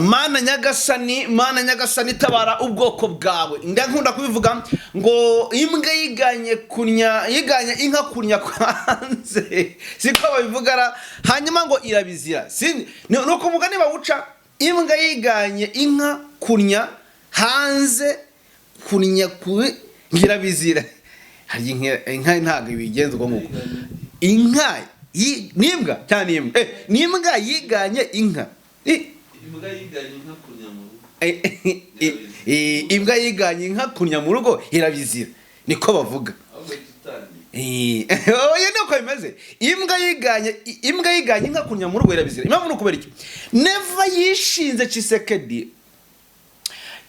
mana nyagasani tabara ubwoko bwawe. Ndankunda kubivuga ngo imbwa yiganye inka kunya kwanze siko babivugara, hanyuma ngo irabizira. Nuko umugani bawuca, imbwa yiganye inka kunya hanze kunya irabizira. Hari inka ntago ibigenza uko nguko. Inka nimbwa cyane imbwa nimbwa yiganye inka imbwa yiganye inka kunya mu rugo imbwa yiganye inka kunya mu rugo irabizira, niko bavuga. Oya nuko bimeze. Imbwa yiganye inka kunya mu rugo irabizira. Impamvu nukubera iki? Never yishinze Tshisekedi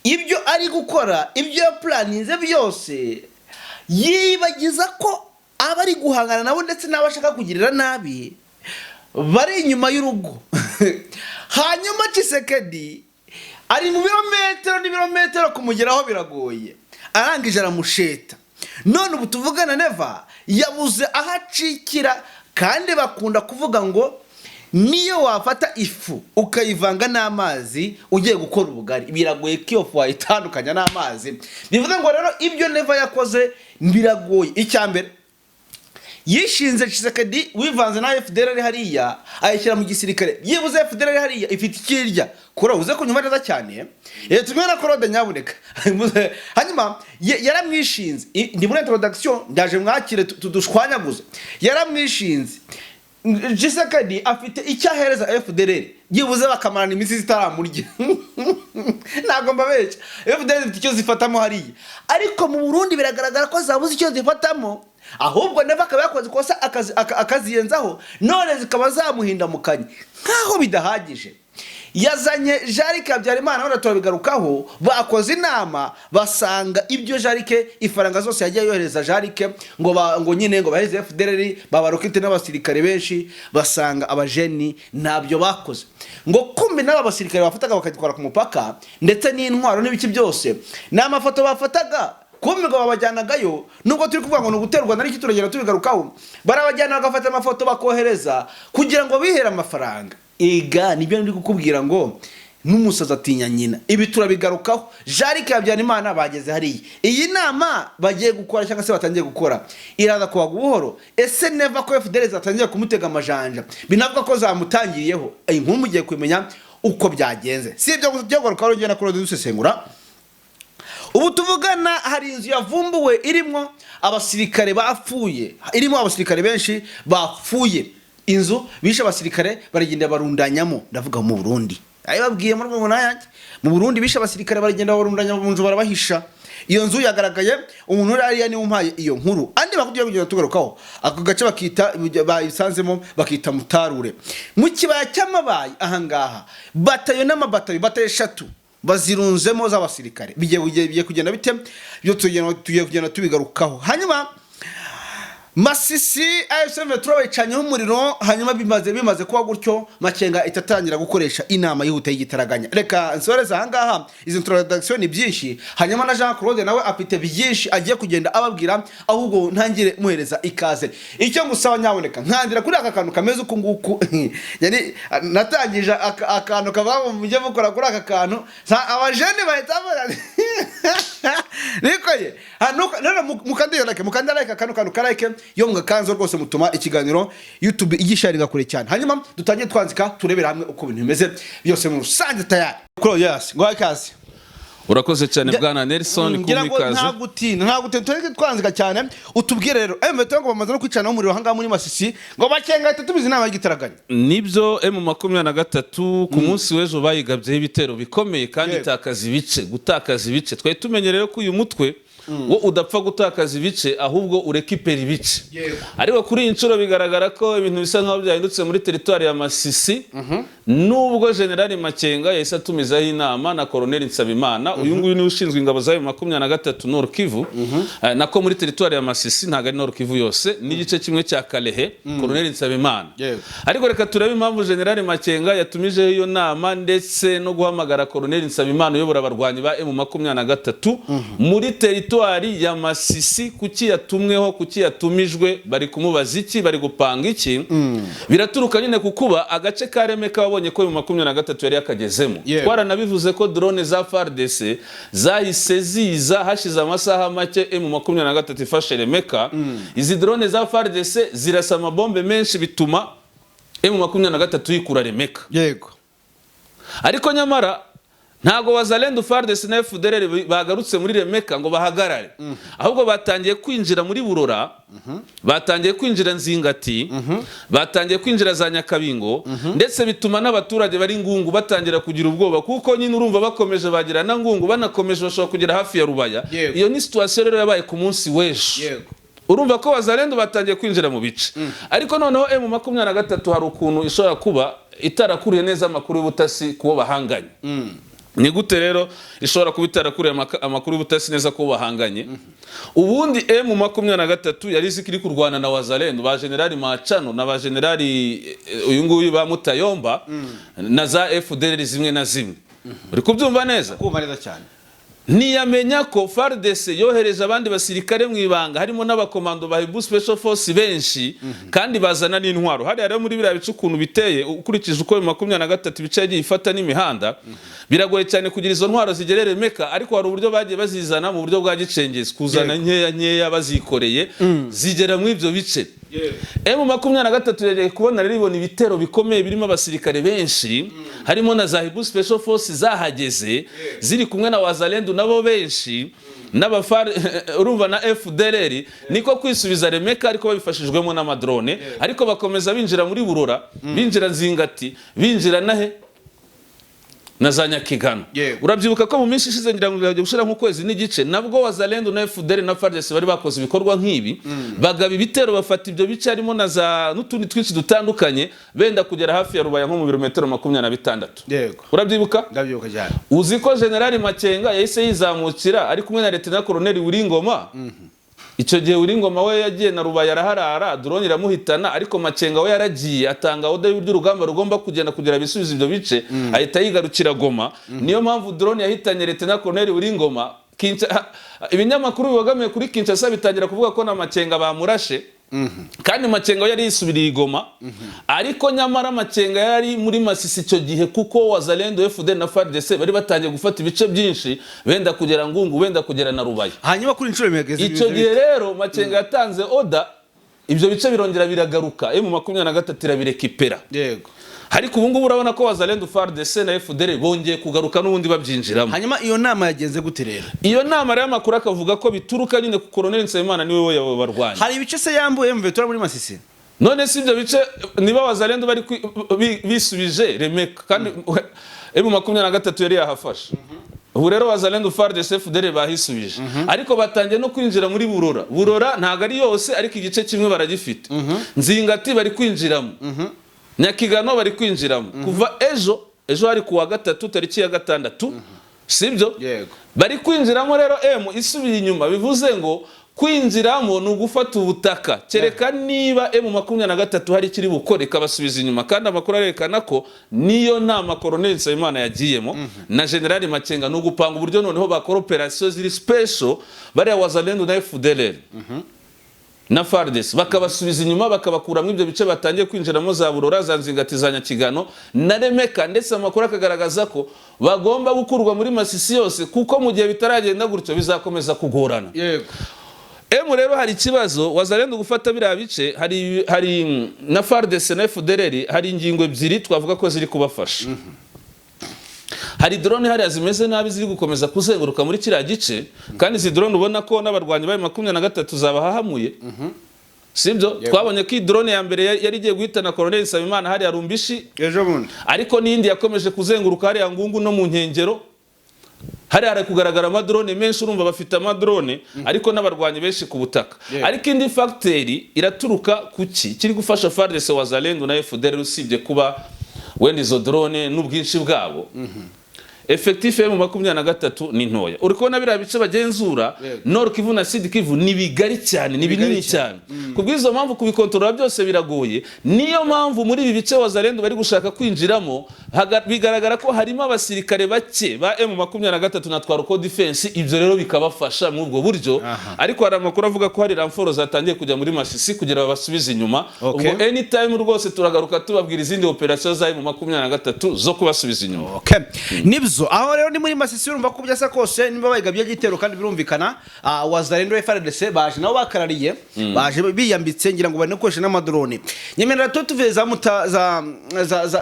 ibyo ari gukora, ibyo planinze byose, yibagiza ko abari guhangana nabo ndetse n'abashaka kugirira nabi bari inyuma y'urugo. Hanyuma Tshisekedi ari mu birometero kumugeraho biragoye, arangije aramusheta. None ubu tuvugana Neva yabuze aho acikira, kandi bakunda kuvuga ngo niyo wafata ifu ukayivanga n'amazi ugiye gukora ubugari biragoye ko iyo fu wayitandukanya n'amazi. Bivuga ngo rero ibyo Neva yakoze biragoye. Icyambere yishinze Tshisekedi wivanze na FDLR hariya ayishyira mu gisirikare. Yibuze FDLR hariya ifite ikirya kora uze kunyuma neza cyane. Tumwe na Claude nyabuneka. Hanyuma yaramwishinze. Ndi muri introduction ndaje mwakire tudushwanyaguze. Yaramwishinze. Tshisekedi afite icyahereza FDLR. Yibuze bakamarana iminsi zitaramurya. Ntabwo mbabeshya. FDLR ifite icyo zifatamo hariya. Ariko mu Burundi biragaragara ko zabuze icyo zifatamo. Ahubwo Neva akaba yakoze kosa akaziyenzaho, none zikaba zamuhinda mu kanya nkaho bidahagije. Yazanye Jarike Habyarimana wenda turabigarukaho, bakoze inama basanga ibyo Jarike ifaranga zose yagiye yohereza Jarike ngo nyine ngo baheze FDLR babarokite n'abasirikare benshi, basanga abajeni ntabyo bakoze. Ngo kumbe n'aba basirikare bafataga bakagikora ku mupaka ndetse n'intwaro n'ibiki byose n'amafoto bafataga kumbe ngo babajyanagayo. Nubwo turi kuvuga ngo nuguterwa nari kituragera tubigarukaho, barabajyana bagafata amafoto bakohereza kugira ngo bihere amafaranga. Ega nibyo ndi kukubwira ngo n'umusaza atinya nyina. Ibi turabigarukaho. Jarike Habyarimana bageze hariya, iyi nama bagiye gukora cyangwa se batangiye gukora iraza kubaga buhoro. Ese Neva ko FDLR zatangiye kumutega amajanja, binavuga ko zamutangiriyeho. Inkuru mugiye kumenya uko byagenze. Si ibyo gugarukaho ngena kuri dusesengura. Ubu tuvugana hari inzu yavumbuwe irimo abasirikare bapfuye, irimo abasirikare benshi bapfuye. Inzu bishe abasirikare baragenda barundanyamo, ndavuga mu Burundi. Ayi babwiye muri ngo nayanjye mu Burundi bishe abasirikare baragenda barundanya mu nzu barabahisha. Iyo nzu yagaragaye umuntu uri ni umpaye iyo nkuru. Andi bakugiye kugenda tugarukaho. Ako gace bakita bayisanzemo bakita Mutarure. Mu kibaya cy'amabaye ahangaha batayo n'amabatayo bataye 3 bazirunzemo z'abasirikare. Bigiye kugenda bite byo tugiye kugenda tubigarukaho. Hanyuma Masisi AFC turabicanye umuriro, hanyuma bimaze kuba gutyo Makenga itatangira gukoresha inama yihute y'igitaraganya. Reka nsoreza ahangaha izo introduction ni byinshi, hanyuma na Jean Claude nawe afite byinshi agiye kugenda ababwira, ahubwo ntangire muhereza ikaze. Icyo ngusaba nyaboneka nkandira kuri aka kantu kameze uko nguko. Yani natangije akantu kavamo mujye mukora kuri aka kantu abajene bahita nikoye none mukandira like kanu karike yo mwakanzo rwose mutuma ikiganiro YouTube igisharinga kure cyane. Hanyuma dutangiye twanzika turebera hamwe uko ibintu bimeze byose mu rusange tayari. Yes, ngo akazi. Urakoze cyane bwana Nelson kumikaze. Ntagutinda tureke twanzika cyane. Utubwire rero ngo bamaze no kwicana umuriro hanga muri Masisi ngo Makenga tubizi inama y'igitaraganya. Nibyo M23 ku munsi w'ejo bayigabye ibitero bikomeye kandi gutakaza ibice. Twari tumenyereye ko uyu mutwe wo udapfa gutakaza ibice ahubwo urekipera ibice. Ariko kuri incuro bigaragara ko ibintu bisa nkaho byahindutse muri territoire ya Masisi. Nubwo General Makenga yahise atumizaho inama na Colonel Nsabimana, uyu nguyu ni ushinzwe ingabo za M23 Nord Kivu, nako muri territoire ya Masisi ntago ari Nord Kivu yose, n'igice kimwe cya Kalehe, Colonel Nsabimana. Ariko reka turebe impamvu General Makenga yatumije iyo nama ndetse no guhamagara Colonel Nsabimana uyobora abarwanyi ba M23 muri territoire teritwari ya Masisi, kuki yatumweho, kuki yatumijwe, bari kumubaza iki, bari gupanga iki. Biraturuka nyine kukuba agace ka Remeka wabonye ko mu 23 yari yakagezemo. Twaranabivuze ko drone za FARDC zahise ziza hashize amasaha make mu 23 ifashe Remeka. Izi drone za FARDC zirasa amabombe menshi bituma mu 23 yikura Remeka. Yego. Ariko nyamara ntago Wazalendo, FARDC na FDLR bagarutse muri Remeka ngo bahagarare. Ahubwo batangiye kwinjira muri Burora, batangiye kwinjira Nzingati, batangiye kwinjira za Nyakabingo, ndetse bituma n'abaturage bari Ngungu batangira kugira ubwoba, kuko nyine urumva bakomeje bagira na Ngungu, banakomeje bashobora kugera hafi ya Rubaya. Iyo ni situation rero yabaye ku munsi w'ejo. Urumva ko Wazalendo batangiye kwinjira mu bice. Ariko noneho M23 hari ukuntu ishobora kuba itarakuriye neza amakuru y'ubutasi kubo bahanganye. Ni gute rero ishobora kuba itarakuriye amakuru y'ubutasi neza kubo bahanganye? Ubundi M23 yari zikiri kurwana na Wazalendo, ba General Macano na ba General uyu nguyu ba Mutayomba na za FDLR zimwe na zimwe. Uri kubyumva neza? Kumva neza cyane. Niyamenya ko FARDC yohereje abandi basirikare mu ibanga, harimo n'abakomando ba Hibu Special Force benshi, kandi bazana n'intwaro. Hari rero muri biriya bice ukuntu biteye, ukurikije uko 23 bice yagiye ifata n'imihanda, biragoye cyane kugira izo ntwaro zigerere Remeka, ariko hari uburyo bagiye bazizana mu buryo bwa gicengezi, kuzana nkeya bazikoreye zigera mu ivyo bice. M23 yagiye kubona rero ibona ibitero bikomeye birimo abasirikare benshi, harimo na za Hibu Special Force zahageze ziri kumwe na Wazalendo nabo benshi, n'abafar urumva na FDLR, niko kwisubiza Remeka ariko babifashijwemo n'amadrone. Ariko bakomeza binjira muri Burora, binjira Nzingati, binjira nahe na za Nyakigano. Urabyibuka ko mu minsi ishize ngira ngo byaje gushira nk'ukwezi n'igice, nabwo Wazalendo na FDLR na FARDC bari bakoze ibikorwa nk'ibi, bagaba ibitero bafata ibyo bice harimo na za n'utundi twinshi dutandukanye, benda kugera hafi ya Rubaya nko mu birometero 26. Yego. Urabyibuka? Ndabyibuka cyane. Uzi ko General Makenga yahise yizamukira ari kumwe na Lieutenant Colonel Wiringoma. Icyo gihe Wiringoma we yagiye na Rubaya araharara, drone iramuhitana, ariko Makenga we yaragiye atanga oda y'uburyo urugamba rugomba kugenda kugira bisubiza ibyo bice, ahita yigarukira Goma. Niyo mpamvu drone yahitanye Lieutenant Colonel Wiringoma. Ibinyamakuru bibogamiye kuri Kinshasa bitangira kuvuga ko na Makenga bamurashe. Kandi Makenga yari yisubiriye Goma, ariko nyamara Makenga yari muri Masisi icyo gihe, kuko Wazalendo, FDLR na FARDC bari batangiye gufata ibice byinshi, benda kugera Ngungu, benda kugera na Rubaya. Hanyuma kuri inshuro imegeze icyo gihe rero Makenga yatanze oda, ibyo bice birongera biragaruka, M23 irabirekipera. Yego. Ariko ubu ngubu urabona ko Wazalendo, FARDC na FDLR bongeye kugaruka n'ubundi babyinjiramo. Hanyuma iyo nama yagenze gute rero? Iyo nama rero amakuru akavuga ko bituruka nyine ku Colonel Nsabimana niwe yabarwanya. Hari ibice se yambuye M23 muri Masisi? None si ibyo bice niba Wazalendo bari bisubije Remeka, kandi M23 yari yahafashe. Ubu rero Wazalendo, FARDC, FDLR bahisubije. Ariko batangiye no kwinjira muri Burora. Burora ntago ari yose, ariko igice kimwe baragifite. Nzingati bari kwinjiramo. Nyakigano bari kwinjiramo. Kuva ejo hari kuwa 3 tariki ya 6, sibyo? Yego. Bari kwinjiramo rero isubiye inyuma, bivuze ngo kwinjiramo ni ugufata ubutaka, kereka niba M23 hari kiri bukore kabasubiza inyuma. Kandi amakuru arekana ko niyo nama Colonel Nsabimana yagiyemo na General Makenga no gupanga uburyo noneho bakora operation ziri special bari Wazalendo na FDLR na FARDC, bakabasubiza inyuma, bakabakuramo ibyo bice batangiye kwinjiramo za Burora, za Nzingati, za Nyakigano na Remeka. Ndetse amakuru akagaragaza ko bagomba gukurwa muri Masisi yose, kuko mu gihe bitaragenda gutyo bizakomeza kugorana. Yego. Rero hari ikibazo, Wazalendo gufata biriya bice, hari na FARDC na FDLR, hari ingingo ebyiri twavuga ko ziri kubafasha. Hari drone hariya zimeze nabi ziri gukomeza kuzenguruka muri kiriya gice, kandi izi drone ubona ko n'abarwanyi ba 23 zabahahamuye. Sibyo? Twabonye ko drone ya mbere yari igiye guhitana Colonel Nsabimana hariya Rumbishi ejo bundi, ariko n'indi yakomeje kuzenguruka hariya Ngungu no mu nkengero. Hari kugaragara amadrone menshi, urumva bafite amadrone, ariko n'abarwanyi benshi ku butaka. Ariko indi factory iraturuka kuki kiri gufasha FARDC, Wazalendo na FDLR usibye kuba wenda izo drone n'ubwinshi bwabo. effectif ya M23 ni ntoya uri kubona biriya bice bagenzura Nord Kivu na Sud Kivu ni bigari cyane ni binini cyane kubwizo mpamvu kubikontorora byose biragoye niyo mpamvu muri ibi bice Wazalendo bari gushaka kwinjiramo bigaragara ko harimo abasirikare bake ba M23 na Twaruko Defense ibyo rero bikabafasha mu ubwo buryo ariko hari amakuru avuga ko hari ramforo zatangiye kujya muri Masisi kugira babasubize inyuma ubwo anytime rwose turagaruka tubabwira izindi operation za M23 zo kubasubiza inyuma nibyo aho rero ni muri Masisi urumva ko byasa kose nimba bayigabye gitero kandi birumvikana Wazalendo FARDC baje nabo bakarariye baje biyambitse ngira ngo bari no koresha n'amadrone nyemerera tuve za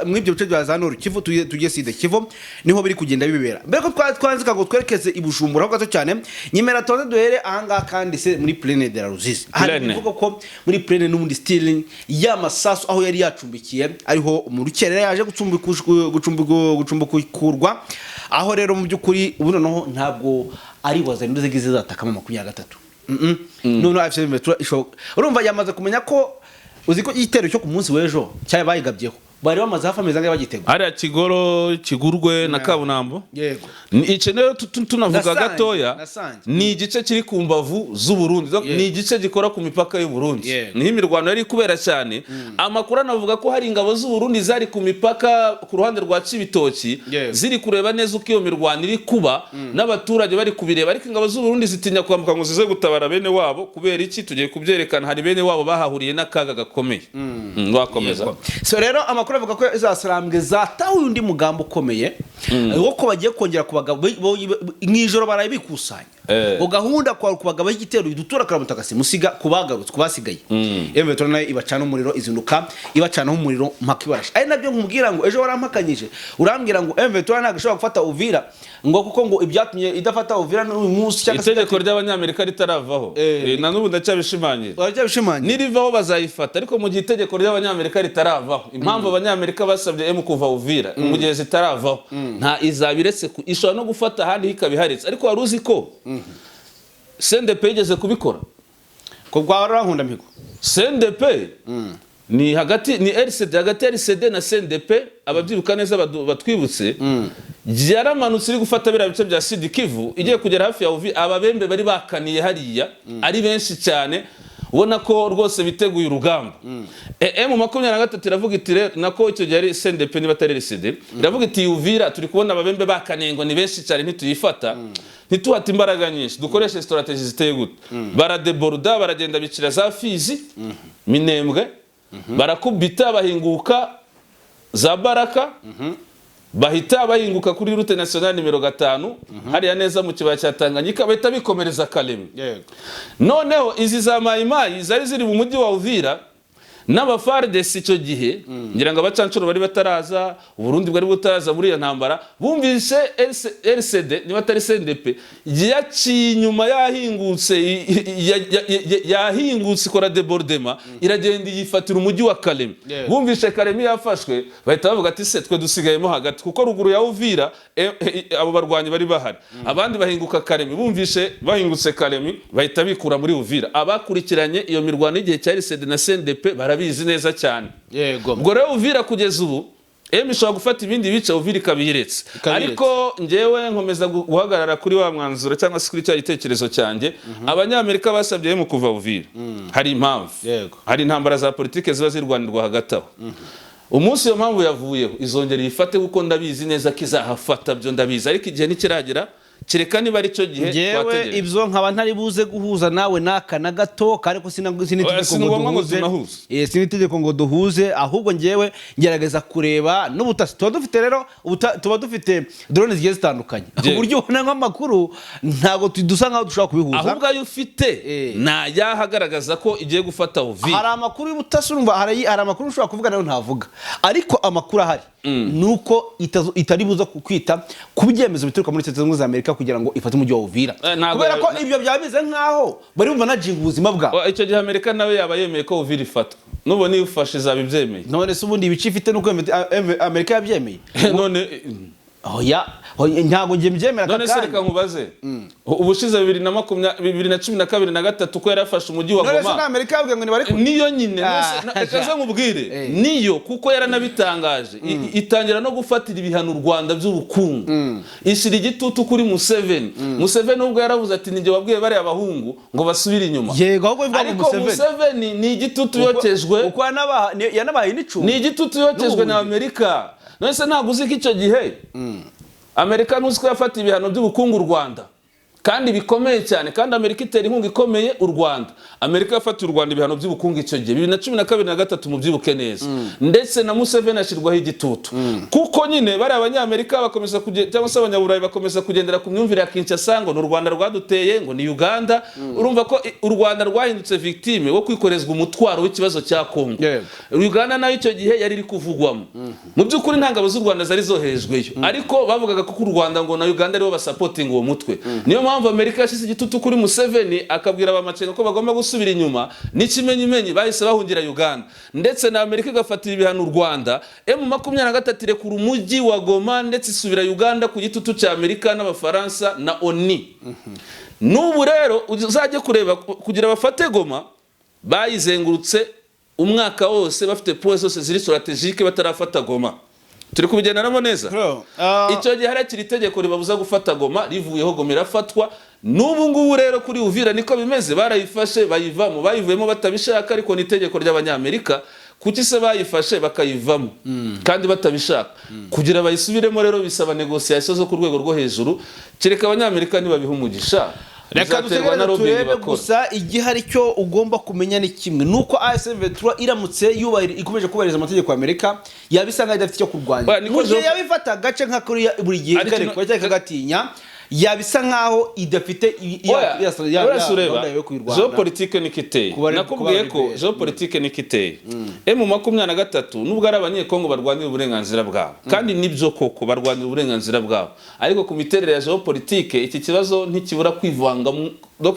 mwibyo bice bya za Nord Kivu tujye Sud Kivu niho biri kugenda bibera mbere ko twanzika ngo twerekeze ibujumbura gato cyane nyemerera tuze duhere ahanga kandi se muri Plaine de la Ruzizi hari bivuga ko muri Plaine n'ubundi stealing y'amasasu aho yari yacumbikiye ariho mu rukerera yaje gucumbukurwa aho rero mu byukuri ubu noneho ntabwo ari Wazalendo zigize zatakama 23 none afite urumva yamaze kumenya ko uziko igitero cyo ku munsi w'ejo cyaye bayigabyeho bari bamaze hafa ameza bagitego ari Kigoro Kigurwe na Kabunambo yego ice rero tunavuga gatoya ni igice kiri ku mbavu z'u Burundi ni igice gikora ku mipaka y'u Burundi ni imirwano yari kubera cyane amakuru anavuga ko hari ingabo z'u Burundi zari ku mipaka ku ruhande rwa Cibitoki ziri kureba neza uko iyo mirwano iri kuba n'abaturage bari kubireba ariko ingabo z'u Burundi zitinya kwambuka ngo zize gutabara bene wabo kubera iki tugiye kubyerekana hari bene wabo bahahuriye n'akaga gakomeye wakomeza so rero amakuru avuga ko izasarambwe zatawe undi mugambo ukomeye wo ko bagiye kongera kubagabo nk'ijoro barabikusanya gahunda kwa kubagabo y'igitero bidutura karamutagasi musiga kubagarutse kubasigaye M23 nayo ibacana umuriro izinduka ibacana umuriro mpaka ibarasha ari nabyo nkubwira ngo ejo warampakanyije urambwira ngo M23 nagashobora gufata Uvira ngo kuko ngo ibyatumye idafata Uvira n'uyu munsi cyangwa itegeko ry'abanyamerika ritaravaho na n'ubu ndacyabishimangira nirivaho bazayifata ariko mu gihe itegeko ry'abanyamerika ritaravaho impamvu abanyamerika basabye M kuva Uvira mu gihe zitaravaho nta izabiretse ishobora no gufata handi hikabiharitse ariko waruzi ko CNDP igeze kubikora ko gwara nkunda migo CNDP ni hagati ni RCD hagati ya RCD na CNDP ababyiruka neza batwibutse yaramanutse iri gufata bira bice bya Sud Kivu igiye kugera hafi ya Uvira ababembe bari bakaniye hariya ari benshi cyane ubona ko rwose biteguye urugamba M23 iravuga iti nako icyo gihe ari CNDP niba atari RCD iravuga iti Uvira turi kubona ababembe bakanengo ni benshi cyane ntituyifata ntituhata imbaraga nyinshi dukoreshe strategy ziteye gute baradeborda baragenda bicira za Fizi Minembwe barakubita bahinguka za Baraka bahita bahinguka kuri route nationale numero 5 hariya neza mu kibaya cya Tanganyika bahita bikomereza Kalemi noneho izi za Mayimayi zari ziri mu mujyi wa Uvira n'abaFARDC icyo gihe ngira ngo abacancuro bari bataraza Burundi bwari butaraza muri iyo ntambara bumvise RCD niba atari CNDP yaciye inyuma yahingutse ikora debordement iragenda yifatira umujyi wa Kalemi bumvise Kalemi yafashwe bahita bavuga ati se twe dusigayemo hagati kuko ruguru ya Uvira abo barwanyi bari bahari abandi bahinguka Kalemi bumvise bahingutse Kalemi bahita bikura muri Uvira abakurikiranye iyo mirwano igihe cya RCD na CNDP bizi neza cyane yego ubwo rero Uvira kugeza ubu ishobora gufata ibindi bice Uvira ikabihiretse ariko ngewe nkomeza guhagarara kuri wa mwanzuro cyangwa se kuri cya gitekerezo cyanjye abanyamerika basabye mu kuva Uvira hari impamvu hari intambara za politike ziba zirwanirwa hagati aho umunsi iyo mpamvu yavuyeho izongera yifate kuko ndabizi neza ko izahafata byo ndabizi ariko igihe ntikiragera kireka niba ari cyo gihe twategereje ibyo nkaba ntari buze guhuza nawe naka na gato kandi ko sinitegeko ngo duhuze ahubwo ngewe ngerageza kureba n'ubutasi tuba dufite drone zigiye zitandukanye ku buryo ubona nk'amakuru ntago dusa nkaho dushobora kubihuza ahubwo ayo ufite na yahagaragaza ko igiye gufata Uvira hari amakuru y'ubutasi urumva hari amakuru ushobora kuvuga nayo ntavuga ariko amakuru ahari nuko itari buza kwita ku byemezo bituruka muri Leta Zunze Ubumwe za Amerika kugira ngo ifate umujyi wa Uvira kubera ko ibyo byabize nkaho bari bumva najinga ubuzima bwa icyo gihe Amerika nawe yaba yemeye ko Uvira ifatwa nubone ifashe zabibyemeye none se ubundi ibici ifite nuko Amerika yabyemeye none ntabwo njye mbyemera none se reka nkubaze ubushize 2012 na gatatu ko yarafashe umujyi wa none se Goma n'Amerika yabwiye ngo nibari niyo nyine kaza nkubwire niyo kuko yaranabitangaje itangira no gufatira ibihano u Rwanda by'ubukungu ishira igitutu kuri Museveni ubwo yaravuze ati ninjye wabwiye bari abahungu ngo basubire inyuma yego ahubwo bivuga ngo Museveni ni igitutu yokejwe uko yanabaye n'icumi ni igitutu yokejwe na Amerika none se ntabwo uzi ko icyo gihe Amerika nuzi ko yafata ibihano by'ubukungu u Rwanda kandi bikomeye cyane kandi Amerika itera inkunga ikomeye u Rwanda Amerika yafatiye u Rwanda ibihano by'ubukungu icyo gihe 2012 na gatatu mu byibuke neza ndetse na Museveni ashirwaho igitutu kuko nyine bari abanyamerika bakomeza kugenda cyangwa se abanyaburayi bakomeza kugendera ku myumvire ya Kinshasa ngo n'u Rwanda rwaduteye ngo ni Uganda urumva ko u Rwanda rwahindutse victime wo kwikorezwa umutwaro w'ikibazo cya Kongo Uganda nayo icyo gihe yari iri kuvugwamo mu by'ukuri ntangabo z'u Rwanda zari zoherejweyo ariko bavugaga ko u Rwanda ngo na Uganda aribo basupporting uwo mutwe niyo mpamvu Amerika yashyize igitutu kuri Museveni akabwira abamacenga ko bagomba gusubira inyuma n'ikimenyimenyi bahise bahungira Uganda ndetse na Amerika igafatira ibihano u Rwanda M23 irekura umujyi wa Goma ndetse isubira Uganda ku gitutu cya Amerika n'Abafaransa na ONU n'ubu rero uzajye kureba kugira bafate Goma bayizengurutse umwaka wose bafite points zose ziri strategique batarafata Goma turi kubigendanamo neza icyo gihe harakiri itegeko ribabuza gufata Goma rivuyeho Goma irafatwa n'ubu ngubu rero kuri Uvira niko bimeze barayifashe bayivuyemo batabishaka ariko ni itegeko ry'abanyamerika kuki se bayifashe bakayivamo kandi batabishaka kugira bayisubiremo rero bisaba negociation zo ku rwego rwo hejuru kireka abanyamerika nibabiha umugisha reka dutegereze turebe gusa igihari cyo ugomba kumenya ni kimwe nuko AS23 iramutse ikomeje kubahiriza amategeko ya Amerika yabisanga idafite cyo kurwanya mu gihe yabifata agace nka kuri buri gihe ariko kagatinya yabisa nkaho idafite geopolitique nikiteye nakubwiye ko geopolitique nikiteye M23 nubwo ari abanyekongo barwanira uburenganzira bwabo kandi nibyo koko barwanira uburenganzira bwabo ariko ku miterere ya geopolitique iki kibazo ntikibura kwivangamo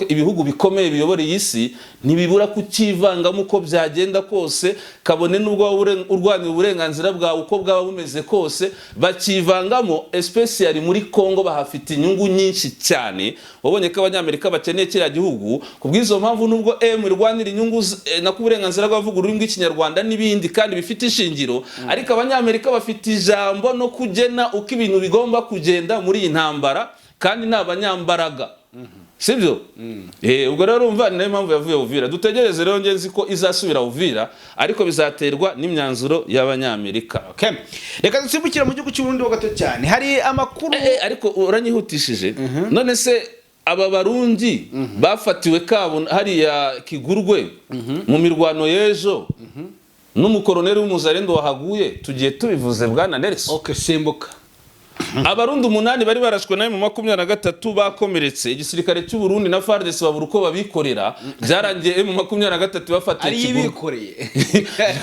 ibihugu bikomeye biyoboreye isi ntibibura kukivangamo uko byagenda kose kabone nubwo urwanira uburenganzira bwawe uko bwaba bumeze kose bakivangamo especially muri Kongo bahafite inyungu nyinshi cyane wabonye ko abanyamerika bakeneye kiriya gihugu kubwizo mpamvu nubwo irwanira inyungu na ku burenganzira bw'abavuga ururimi rw'ikinyarwanda n'ibindi kandi bifite ishingiro ariko abanyamerika bafite ijambo no kugena uko ibintu bigomba kugenda muri iyi ntambara kandi n'abanyambaraga sibyo ubwo rero urumva niyo mpamvu yavuye Uvira dutegereze rero ngenzi ko izasubira Uvira ariko bizaterwa n'imyanzuro y'abanyamerika reka dusimbukira mu gihugu cy'u Burundi ho gato cyane hari amakuru ariko uranyihutishije none se aba barundi bafatiwe kabo hariya Kigurwe mu mirwano y'ejo n'umukoroneri w'umuzarendo wahaguye tugiye tubivuze bwana Nelson simbuka abarundi 8 bari barashwe nayo mu 23 bakomeretse igisirikare cy'u Burundi na FARDC babura uko babikorera byarangiye mu 23 bafatiye Kigurwe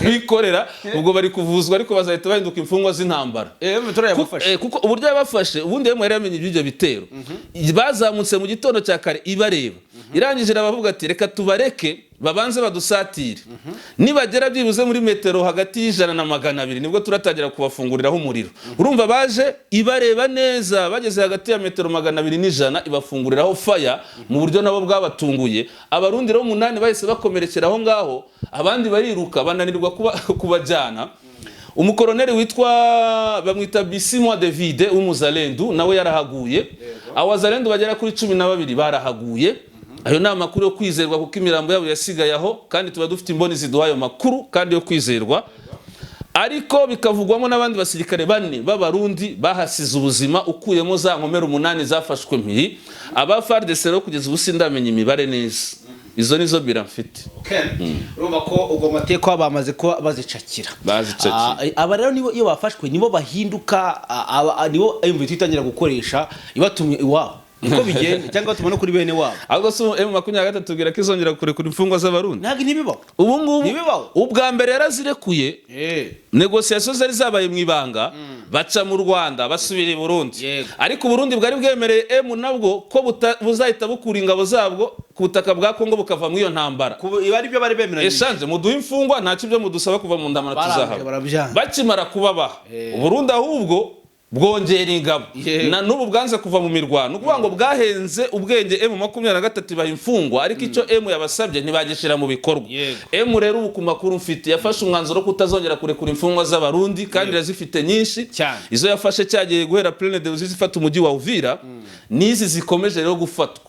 bikorera ubwo bari kuvuzwa ariko bazahita bahinduka imfungwa z'intambara kuko uburyo yabafashe ubundi yari yamenye ibyo bitero bazamutse mu gitondo cya kare ibareba irangije rabavuga ati reka tubareke babanze badusatire nibagera byibuze muri metero hagati y'ijana na 200 nibwo turatangira kubafunguriraho umuriro urumva baje ibareba neza bageze hagati ya metero 200 n'ijana ibafunguriraho fire mu buryo nabo bwabatunguye abarundi rero 8 bahise bakomerekera aho ngaho abandi bariruka bananirwa kubajyana umukoroneri witwa bamwita Bisimwa David w'umuzalendo nawe yarahaguye abazalendo bagera kuri 12 barahaguye ayo ni amakuru yo kwizerwa kuko imirambo yabo yasigaye aho kandi tuba dufite imboni ziduha ayo makuru kandi yo kwizerwa ariko bikavugwamo n'abandi basirikare 4 b'abarundi bahasize ubuzima ukuyemo za nkomero 8 zafashwe mpiri aba FARDC rero kugeza ubu sindamenye imibare neza izo nizo biramfite urumva ko ubwo mateko abamaze ko bazicakira aba rero nibo iyo bafashwe nibo bahinduka nibo MV itangira gukoresha ibatumye iwabo niko bigenda cyangwa tubona kuri bene wabo ahubwo so M23 tubwira ko izongera kurekura imfungwa z'abarundi ntabwo ntibibaho ubu ngubu ubwa mbere yarazirekuye negociation zari zabaye mu ibanga baca mu Rwanda basubira i Burundi ariko Burundi bwari bwemereye nabwo ko buzahita bukura ingabo zabwo ku butaka bwa Kongo bukava mu iyo ntambara ibari byo bari bemeranye eshanje muduha imfungwa nta kibyo mudusaba kuva mu ndamana tuzahaba bakimara kubabaha Burundi ahubwo bwongera ingabo Yego. na n'ubu bwanze kuva mu mirwano ukuvuga ngo bwahenze ubwenge M23 ibaha imfungwa ariko icyo M yabasabye ntibagishira mu bikorwa. Yego. M rero ubu ku makuru mfite yafashe umwanzuro ko kutazongera kurekura imfungwa z'abarundi kandi irazifite nyinshi Cyane. izo yafashe cyagiye guhera Plaine de zifata umujyi wa Uvira nizi zikomeje rero gufatwa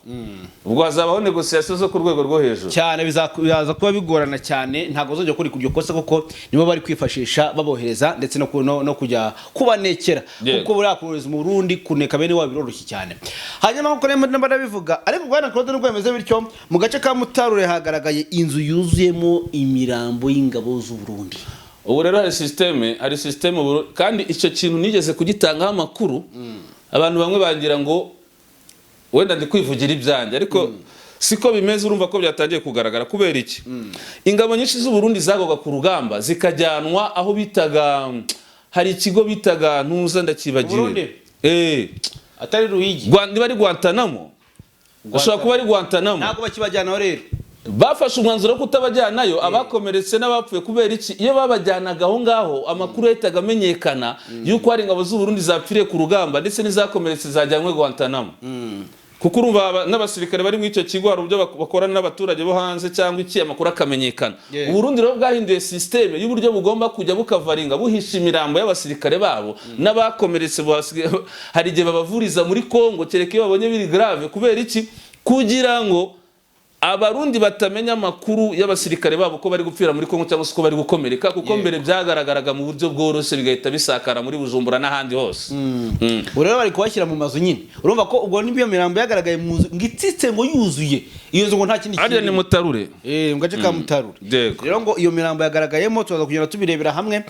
ubwo hazabaho negociation zo ku rwego rwo hejuru cyane bizaza kuba bigorana cyane ntabwo bazajya kuri kujya kosa kuko nibo bari kwifashisha babohereza ndetse no kujya kubanekera Yego. kuko buriya kohereza mu Burundi kuneka bene wabo biroroshye cyane hanyuma nkuko namba ndabivuga ariko Bwana Claude nubwo bimeze bityo mu gace ka Mutarure hagaragaye inzu yuzuyemo imirambo y'ingabo z'u Burundi. ubu rero hari systeme kandi icyo kintu nigeze kugitangaho amakuru abantu bamwe bagira ngo wenda ndi kwivugira ibyanjye ariko siko bimeze urumva ko byatangiye kugaragara kubera iki ingabo nyinshi z'u Burundi zagoga ku rugamba zikajyanwa aho bitaga hari ikigo bitaga ntuza ndakibagiwe Atari Ruyigi niba ari Guantanamo ashobora kuba ari Guantanamo ntabwo bakibajyanaho rero bafashe umwanzuro wo kutabajyanayo abakomeretse n'abapfuye kubera iki iyo babajyanaga aho ngaho amakuru yahitaga amenyekana yuko hari ingabo z'u Burundi zapfiriye ku rugamba ndetse n'izakomeretse zajyanywe Guantanamo kuko urumva n'abasirikare bari muri icyo kigo hari uburyo bakorana n'abaturage bo hanze cyangwa iki amakuru akamenyekana. Yeah. Uburundi rero bwahinduye systeme y'uburyo bugomba kujya bukavaringa buhisha imirambo y'abasirikare babo n'abakomeretse hari igihe babavuriza muri Kongo kereka iyo babonye biri grave kubera iki kugira ngo Abarundi batamenya amakuru y'abasirikare babo ko bari gupfira muri Kongo cyangwa se ko bari gukomereka kuko mbere byagaragaraga mu buryo bworoshye bigahita bisakara muri Bujumbura n'ahandi hose. Urero bari kubashyira mu mazu nyine urumva ko ubwo nibiyo mirambo yagaragaye mu nzu ngitsitse ngo yuzuye iyo nzu ngo nta kindi ari ni Mutarure mu gace ka Mutarure Yego. rero ngo iyo mirambo yagaragayemo tuza kugenda tubirebera hamwe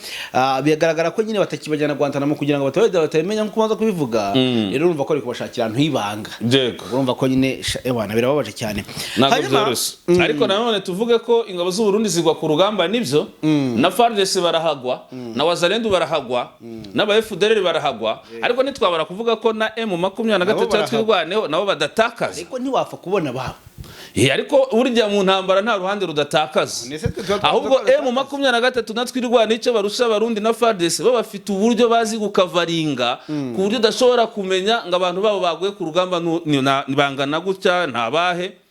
bigaragara ko nyine batakibajyana Guantanamo kugira ngo batamenya nko kubanza kubivuga rero urumva ko ari kubashakira ahantu hibanga Yego. urumva ko nyine ewana birababaje cyane. Ariko nanone tuvuge ko ingabo z'u Burundi zigwa ku rugamba nibyo na FARDC barahagwa na Wazalendo barahagwa n'aba FDLR barahagwa ariko nitwabara kuvuga ko na M23 twirwaneho nabo badatakaza ariko ntiwapfa kubona babo ariko burya mu ntambara nta ruhande rudatakaza ahubwo M23 natwirwana icyo barusha Abarundi na FARDC bo bafite uburyo bazi gukavaringa ku buryo udashobora kumenya ngo abantu babo baguye ku rugamba bangana gutya ntabahe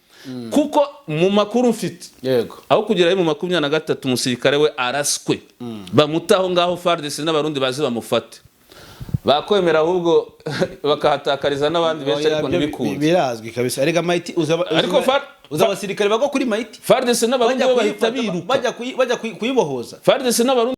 kuko mu makuru mfite yego aho kugira mu 23 umusirikare we araswe bamutaho ngaho FARDC n'Abarundi bazi bamufate bakwemera ahubwo bakahatakariza n'abandi benshi ariko ntibikunda birazwi kabisa arega Maiti ariko uzabasirikare bagwa kuri Maiti FARDC n'Abarundi bahita biruka bajya kuyibohoza FARDC n'Abarundi